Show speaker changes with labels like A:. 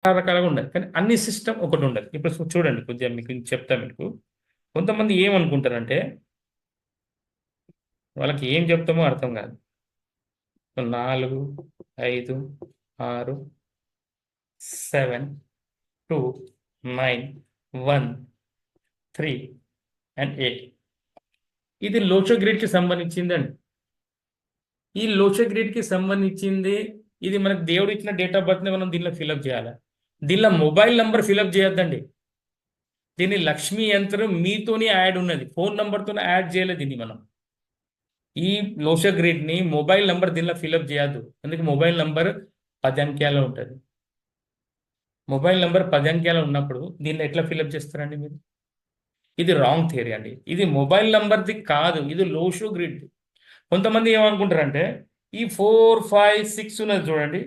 A: రకాలుగా ఉండదు, కానీ అన్ని సిస్టమ్ ఒకటి ఉండదు. ఇప్పుడు చూడండి, కొద్దిగా మీకు చెప్తా. మీకు కొంతమంది ఏమనుకుంటారంటే వాళ్ళకి ఏం చెప్తామో అర్థం కాదు. 4, 5, 6, 7, 2, 9, 1, 3 అండ్ 8. ఇది లోచో గ్రిడ్ కి సంబంధించిందండి. ఈ లోచో గ్రిడ్ కి సంబంధించింది. ఇది మనకు దేవుడు ఇచ్చిన డేట్ ఆఫ్ బర్త్ ని మనం దీనిలో ఫిల్అప్ చేయాలి. దీనిలో మొబైల్ నంబర్ ఫిల్అప్ చేయొద్దండి. దీన్ని లక్ష్మీ యంత్రం మీతోని యాడ్ ఉన్నది, ఫోన్ నంబర్తో యాడ్ చేయలేదు దీన్ని మనం. ఈ లోషో గ్రిడ్ ని మొబైల్ నంబర్ దీనిలో ఫిల్అప్ చేయొద్దు. అందుకే మొబైల్ నంబర్ 10 అంకెలో ఉంటుంది. మొబైల్ నంబర్ 10 అంకెలో ఉన్నప్పుడు దీన్ని ఎట్లా ఫిల్అప్ చేస్తారండి మీరు? ఇది రాంగ్ థియరీ అండి. ఇది మొబైల్ నంబర్ది కాదు, ఇది లోషో గ్రిడ్. కొంతమంది ఏమనుకుంటారంటే ఈ 4, 5, 6 ఉన్నది చూడండి,